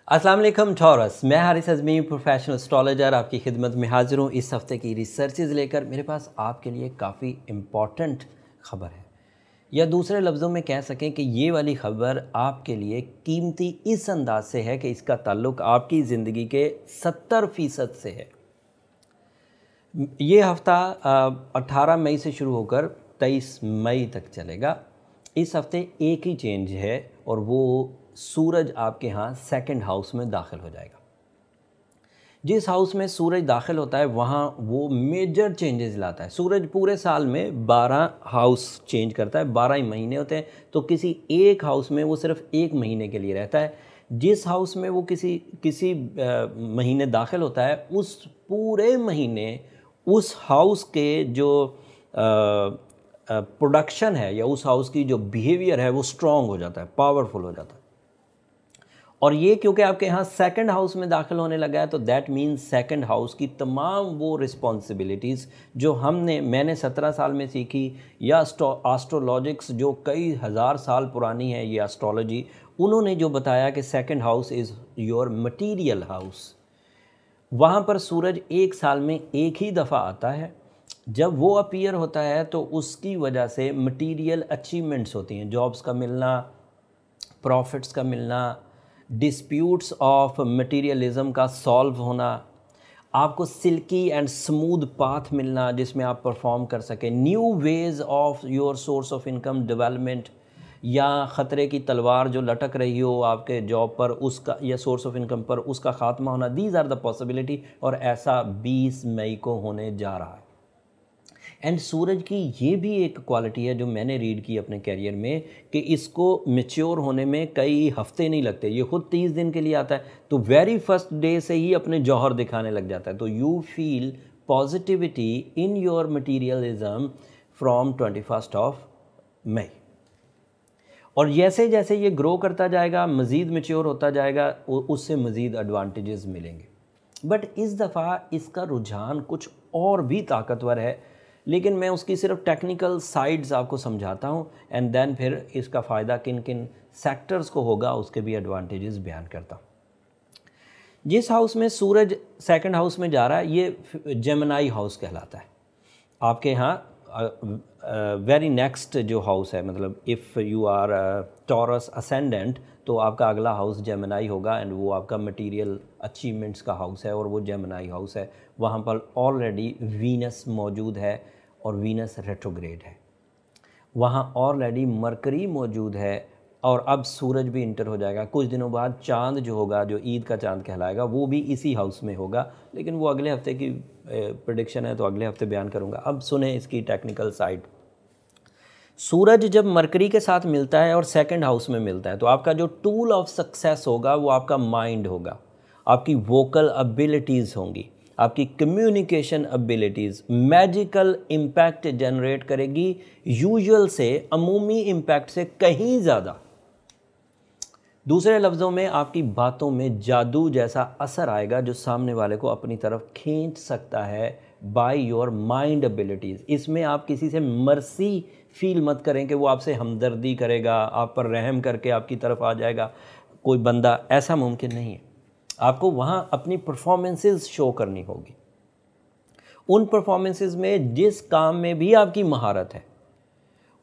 अस्सलाम वालेकुम टॉरस। मैं हारिस अज़मी प्रोफेशनल एस्ट्रोलॉजर आपकी खिदमत में हाजिर हूँ इस हफ़्ते की रिसर्चेज़ लेकर। मेरे पास आपके लिए काफ़ी इम्पॉर्टेंट ख़बर है, या दूसरे लफ्ज़ों में कह सकें कि ये वाली ख़बर आपके लिए कीमती इस अंदाज से है कि इसका ताल्लुक़ आपकी ज़िंदगी के 70% से है। ये हफ़्ता 18 मई से शुरू होकर 23 मई तक चलेगा। इस हफ़्ते एक ही चेंज है और वो सूरज आपके यहाँ सेकंड हाउस में दाखिल हो जाएगा। जिस हाउस में सूरज दाखिल होता है वहाँ वो मेजर चेंजेस लाता है। सूरज पूरे साल में 12 हाउस चेंज करता है, 12 ही महीने होते हैं, तो किसी एक हाउस में वो सिर्फ एक महीने के लिए रहता है। जिस हाउस में वो किसी महीने दाखिल होता है, उस पूरे महीने उस हाउस के जो प्रोडक्शन है या उस हाउस की जो बिहेवियर है वो स्ट्रॉन्ग हो जाता है, पावरफुल हो जाता है। और ये क्योंकि आपके यहाँ सेकंड हाउस में दाखिल होने लगा है, तो दैट मीन्स सेकंड हाउस की तमाम वो रिस्पॉन्सिबिलिटीज़ जो मैंने 17 साल में सीखी, या एस्ट्रोलॉजिक्स जो कई हज़ार साल पुरानी है, ये एस्ट्रोलॉजी, उन्होंने जो बताया कि second house is your material house. वहाँ पर सूरज एक साल में एक ही दफ़ा आता है। जब वो अपीयर होता है तो उसकी वजह से मटीरियल अचीवमेंट्स होती हैं, जॉब्स का मिलना, प्रॉफिट्स का मिलना, डिस्प्यूट्स ऑफ मटीरियलिज्म का सॉल्व होना, आपको सिल्की एंड स्मूथ पाथ मिलना जिसमें आप परफॉर्म कर सकें, new ways of your source of income development, या ख़तरे की तलवार जो लटक रही हो आपके जॉब पर उसका या सोर्स ऑफ इनकम पर, उसका ख़ात्मा होना। दीज आर द पॉसिबिलिटी, और ऐसा 20 मई को होने जा रहा है। एंड सूरज की ये भी एक क्वालिटी है जो मैंने रीड की अपने कैरियर में, कि इसको मैच्योर होने में कई हफ्ते नहीं लगते। ये खुद 30 दिन के लिए आता है, तो वेरी फर्स्ट डे से ही अपने जौहर दिखाने लग जाता है। तो you feel positivity in your materialism from 21 मई। और जैसे जैसे ये ग्रो करता जाएगा, मज़ीद मैच्योर होता जाएगा, उससे मज़ीद एडवांटेजेस मिलेंगे। बट इस दफ़ा इसका रुझान कुछ और भी ताकतवर है, लेकिन मैं उसकी सिर्फ टेक्निकल साइड्स आपको समझाता हूँ, एंड देन फिर इसका फ़ायदा किन किन सेक्टर्स को होगा उसके भी एडवांटेजेस बयान करता हूँ। जिस हाउस में सूरज सेकंड हाउस में जा रहा है, ये जेमिनी हाउस कहलाता है। आपके यहाँ वेरी नेक्स्ट जो हाउस है, मतलब if you are Taurus ascendant, तो आपका अगला हाउस जेमिनी होगा, एंड वो आपका मटेरियल अचीवमेंट्स का हाउस है, और वो जेमिनी हाउस है। वहाँ पर ऑलरेडी वीनस मौजूद है, और वीनस रेट्रोग्रेड है। वहाँ ऑलरेडी मरकरी मौजूद है, और अब सूरज भी इंटर हो जाएगा। कुछ दिनों बाद चांद जो होगा, जो ईद का चांद कहलाएगा, वो भी इसी हाउस में होगा, लेकिन वो अगले हफ्ते की प्रेडिक्शन है, तो अगले हफ्ते बयान करूँगा। अब सुने इसकी टेक्निकल साइड। सूरज जब मरकरी के साथ मिलता है और सेकंड हाउस में मिलता है, तो आपका जो टूल ऑफ सक्सेस होगा वो आपका माइंड होगा, आपकी वोकल एबिलिटीज़ होंगी, आपकी communication abilities magical impact generate करेगी, यूजुअल से, अमूमी इम्पैक्ट से कहीं ज़्यादा। दूसरे लफ्ज़ों में आपकी बातों में जादू जैसा असर आएगा जो सामने वाले को अपनी तरफ खींच सकता है बाय योर माइंड एबिलिटीज़। इसमें आप किसी से मर्सी फील मत करें कि वो आपसे हमदर्दी करेगा, आप पर रहम करके आपकी तरफ आ जाएगा कोई बंदा, ऐसा मुमकिन नहीं है। आपको वहाँ अपनी परफॉर्मेंसेस शो करनी होगी। उन परफॉर्मेंसेस में जिस काम में भी आपकी महारत है,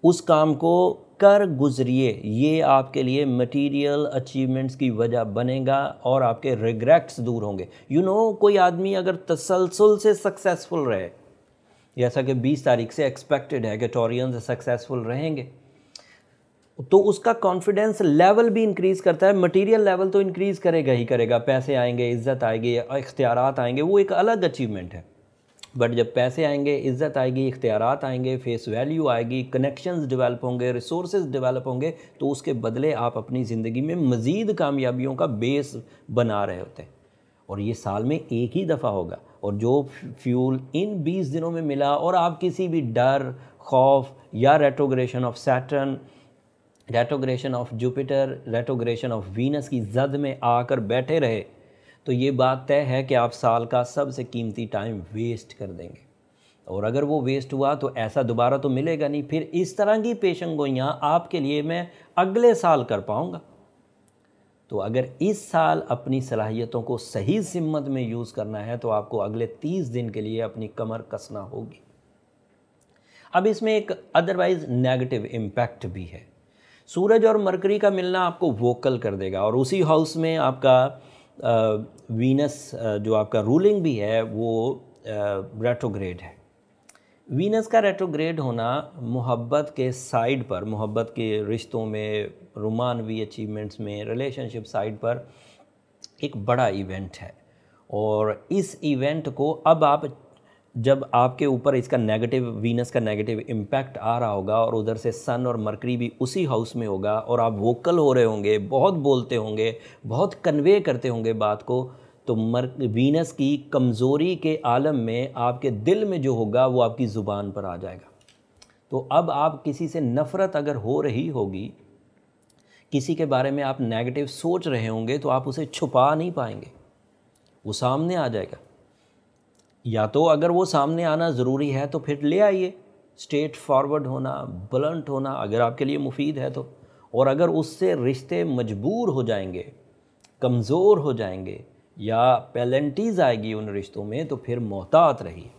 उस काम को कर गुजरिए। ये आपके लिए मटेरियल अचीवमेंट्स की वजह बनेगा, और आपके रिग्रेट्स दूर होंगे। कोई आदमी अगर तसलसल से सक्सेसफुल रहे, जैसा कि 20 तारीख से एक्सपेक्टेड है कि टॉरियंस सक्सेसफुल रहेंगे, तो उसका कॉन्फिडेंस लेवल भी इंक्रीज़ करता है। मटेरियल लेवल तो इंक्रीज़ करेगा ही करेगा, पैसे आएंगे, इज़्ज़त आएगी, इख्तियारात आएंगे, वो एक अलग अचीवमेंट है। बट जब पैसे आएंगे, इज़्ज़त आएगी, इख्तियारात आएंगे, फेस वैल्यू आएगी, कनेक्शंस डेवलप होंगे, रिसोर्सेज डेवलप होंगे, तो उसके बदले आप अपनी ज़िंदगी में मज़ीद कामयाबियों का बेस बना रहे होते हैं। और ये साल में एक ही दफ़ा होगा, और जो फ्यूल इन 20 दिनों में मिला, और आप किसी भी डर, खौफ, या retrogression of Saturn, retrogression of Jupiter, retrogression of Venus की जद में आकर बैठे रहे, तो ये बात तय है कि आप साल का सबसे कीमती टाइम वेस्ट कर देंगे। और अगर वो वेस्ट हुआ तो ऐसा दोबारा तो मिलेगा नहीं। फिर इस तरह की पेशंगोइयाँ आपके लिए मैं अगले साल कर पाऊँगा। तो अगर इस साल अपनी सलाहियतों को सही सिमत में यूज़ करना है तो आपको अगले 30 दिन के लिए अपनी कमर कसना होगी। अब इसमें एक अदरवाइज़ नेगेटिव इम्पैक्ट भी है। सूरज और मरकरी का मिलना आपको वोकल कर देगा, और उसी हाउस में आपका वीनस जो आपका रूलिंग भी है वो रेट्रोग्रेड है। वीनस का रेट्रोग्रेड होना मोहब्बत के साइड पर, मोहब्बत के रिश्तों में, रोमानवी अचीवमेंट्स में, रिलेशनशिप साइड पर एक बड़ा इवेंट है। और इस इवेंट को अब आप जब आपके ऊपर इसका नेगेटिव, वीनस का नेगेटिव इम्पैक्ट आ रहा होगा और उधर से सन और मरकरी भी उसी हाउस में होगा और आप वोकल हो रहे होंगे, बहुत बोलते होंगे, बहुत कन्वे करते होंगे बात को, तो वीनस की कमज़ोरी के आलम में आपके दिल में जो होगा वो आपकी ज़ुबान पर आ जाएगा। तो अब आप किसी से नफ़रत अगर हो रही होगी, किसी के बारे में आप नेगेटिव सोच रहे होंगे, तो आप उसे छुपा नहीं पाएंगे, वो सामने आ जाएगा। या तो अगर वो सामने आना ज़रूरी है तो फिर ले आइए, स्ट्रेट फॉरवर्ड होना, ब्लंट होना अगर आपके लिए मुफीद है तो। और अगर उससे रिश्ते मजबूर हो जाएंगे, कमज़ोर हो जाएंगे या पेनल्टीज़ आएगी उन रिश्तों में, तो फिर मोहतात रहिए।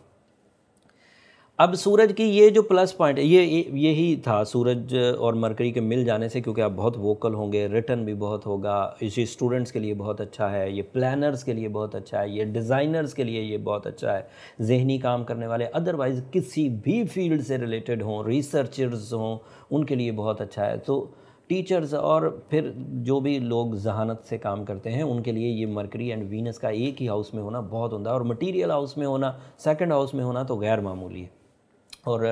अब सूरज की ये जो प्लस पॉइंट है, यही था सूरज और मरकरी के मिल जाने से, क्योंकि आप बहुत वोकल होंगे, रिटर्न भी बहुत होगा, इसी स्टूडेंट्स के लिए बहुत अच्छा है, ये प्लानर्स के लिए बहुत अच्छा है, ये डिज़ाइनर्स के लिए ये बहुत अच्छा है, जहनी काम करने वाले, अदरवाइज़ किसी भी फील्ड से रिलेटेड हों, रिसर्चर्स हों, उनके लिए बहुत अच्छा है। तो टीचर्स और फिर जो भी लोग जहानत से काम करते हैं उनके लिए ये मरकरी एंड वीनस का एक ही हाउस में होना बहुत होता है, और मटीरियल हाउस में होना, सेकंड हाउस में होना तो गैर मामूली है। और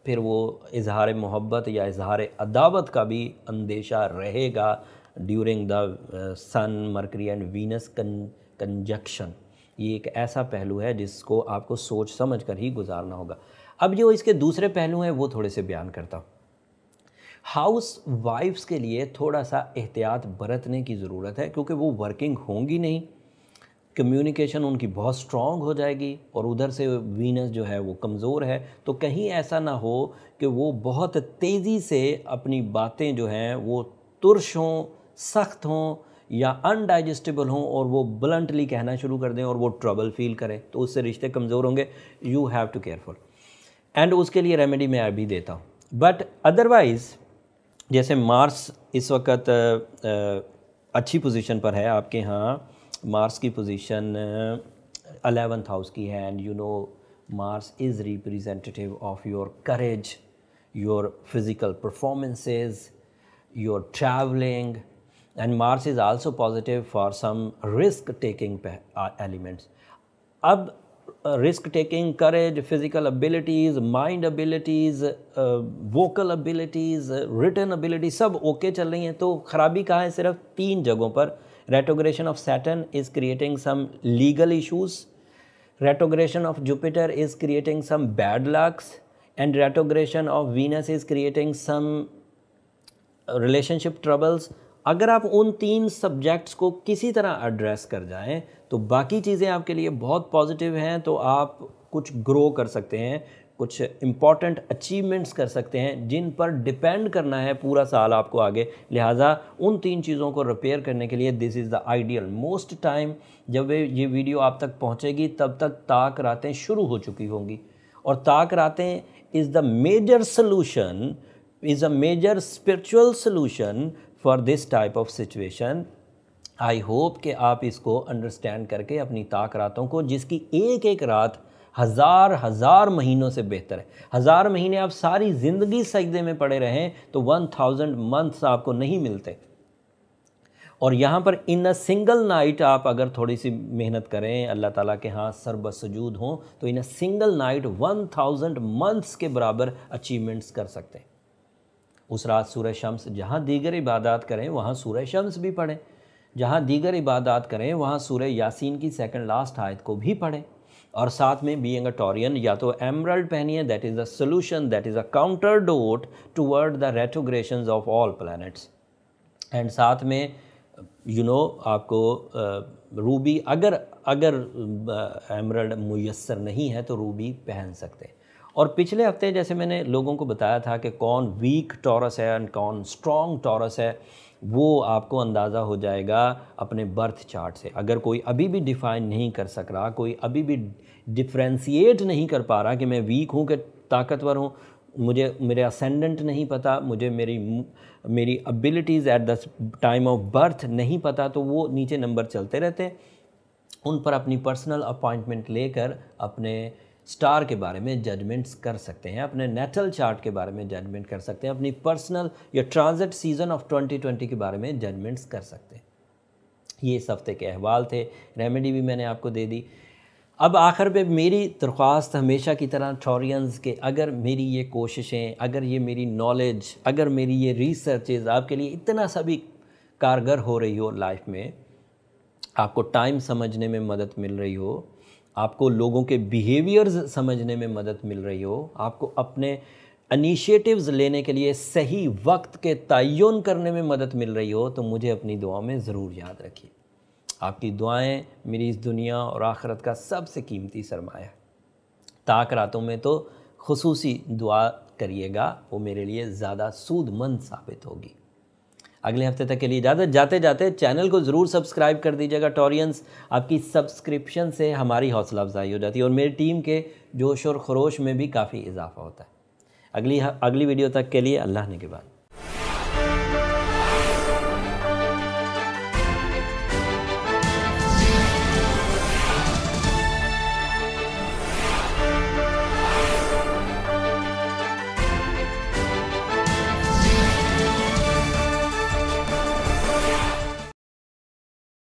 फिर वो इजहार मोहब्बत या इजहार अदावत का भी अंदेशा रहेगा during the sun Mercury and Venus conjunction. ये एक ऐसा पहलू है जिसको आपको सोच समझ कर ही गुजारना होगा। अब जो इसके दूसरे पहलू हैं वो थोड़े से बयान करता हूँ। हाउस वाइफ्स के लिए थोड़ा सा एहतियात बरतने की ज़रूरत है, क्योंकि वो वर्किंग होंगी नहीं, कम्युनिकेशन उनकी बहुत स्ट्रॉन्ग हो जाएगी, और उधर से वीनस जो है वो कमज़ोर है। तो कहीं ऐसा ना हो कि वो बहुत तेज़ी से अपनी बातें जो हैं वो तुर्श हों, सख्त हों या अनडाइजेस्टेबल हों, और वो ब्लंटली कहना शुरू कर दें और वो ट्रबल फील करें, तो उससे रिश्ते कमज़ोर होंगे। You have to careful, and उसके लिए रेमेडी मैं अभी देता हूँ। बट अदरवाइज़ जैसे मार्स इस वक्त अच्छी पोजीशन पर है आपके यहाँ, मार्स की पोजीशन 11th हाउस की है, and you know Mars is representative of your courage, your physical performances, your travelling, and Mars is also positive for some risk taking elements. अब risk taking, courage, physical abilities, mind abilities, vocal abilities, written ability सब okay चल रही हैं। तो ख़राबी कहाँ है? सिर्फ 3 जगहों पर। Retrogression of Saturn is creating some legal issues, retrogression of Jupiter is creating some bad lucks, and retrogression of Venus is creating some relationship troubles। अगर आप उन 3 सब्जेक्ट्स को किसी तरह एड्रेस कर जाएं तो बाकी चीज़ें आपके लिए बहुत पॉजिटिव हैं, तो आप कुछ ग्रो कर सकते हैं, कुछ इम्पॉर्टेंट अचीवमेंट्स कर सकते हैं जिन पर डिपेंड करना है पूरा साल आपको आगे। लिहाजा उन 3 चीज़ों को रिपेयर करने के लिए this is the ideal most time. जब ये वीडियो आप तक पहुंचेगी तब तक ताक रातें शुरू हो चुकी होंगी, और ताक रातें is the major solution, is a major spiritual solution for this type of situation. I hope कि आप इसको अंडरस्टैंड करके अपनी ताक रातों को, जिसकी एक एक रात हज़ार महीनों से बेहतर है। 1000 महीने आप सारी ज़िंदगी सजदे में पड़े रहें तो 1000 मंथ्स आपको नहीं मिलते। और यहाँ पर इन अ सिंगल नाइट आप अगर थोड़ी सी मेहनत करें, अल्लाह ताला के यहाँ सरबसजूद हों, तो इन अ सिंगल नाइट 1000 मंथ्स के बराबर अचीवमेंट्स कर सकते हैं। उस रात सूरह शम्स, जहाँ दीगर इबादत करें वहाँ सूरह शम्स भी पढ़ें, जहाँ दीगर इबादत करें वहाँ सूरह यासीन की सेकंड लास्ट आयत को भी पढ़ें, और साथ में बीइंग अ टॉरियन या तो एमरल्ड पहनिए, that is a solution, that is a counter dote toward the retrogressions of all planets. And साथ में आपको रूबी, अगर एमरल्ड मुयस्सर नहीं है तो रूबी पहन सकते हैं। और पिछले हफ्ते जैसे मैंने लोगों को बताया था कि कौन वीक टॉरस है और कौन स्ट्रॉन्ग टॉरस है, वो आपको अंदाज़ा हो जाएगा अपने बर्थ चार्ट से। अगर कोई अभी भी डिफ़ाइन नहीं कर सक रहा, कोई अभी भी डिफ्रेंशिएट नहीं कर पा रहा कि मैं वीक हूँ कि ताकतवर हूँ, मुझे मेरे असेंडेंट नहीं पता, मुझे मेरी abilities at the time of birth नहीं पता, तो वो नीचे नंबर चलते रहते हैं। उन पर अपनी पर्सनल अपॉइंटमेंट लेकर अपने स्टार के बारे में जजमेंट्स कर सकते हैं, अपने नेटल चार्ट के बारे में जजमेंट कर सकते हैं, अपनी पर्सनल या ट्रांजिट सीज़न ऑफ 2020 के बारे में जजमेंट्स कर सकते हैं। ये इस हफ्ते के अहवाल थे, रेमेडी भी मैंने आपको दे दी। अब आखिर पे मेरी दरख्वास्त हमेशा की तरह टॉरियंस के, अगर मेरी ये कोशिशें, अगर ये मेरी नॉलेज, अगर मेरी ये रिसर्चेज आपके लिए इतना सा भी कारगर हो रही हो लाइफ में, आपको टाइम समझने में मदद मिल रही हो, आपको लोगों के बिहेवियर्स समझने में मदद मिल रही हो, आपको अपने इनिशिएटिव्स लेने के लिए सही वक्त के तयन करने में मदद मिल रही हो, तो मुझे अपनी दुआ में ज़रूर याद रखिए। आपकी दुआएं मेरी इस दुनिया और आखिरत का सबसे कीमती सरमाया है। ताक रातों में तो खुसूसी दुआ करिएगा, वो मेरे लिए ज़्यादा सूदमंद साबित होगी। अगले हफ्ते तक के लिए इजाज़त। जाते जाते चैनल को ज़रूर सब्सक्राइब कर दीजिएगा टॉरियंस। आपकी सब्सक्रिप्शन से हमारी हौसला अफजाई हो जाती है और मेरी टीम के जोश और खरोश में भी काफ़ी इजाफा होता है। अगली वीडियो तक के लिए अल्लाह ने के बाद।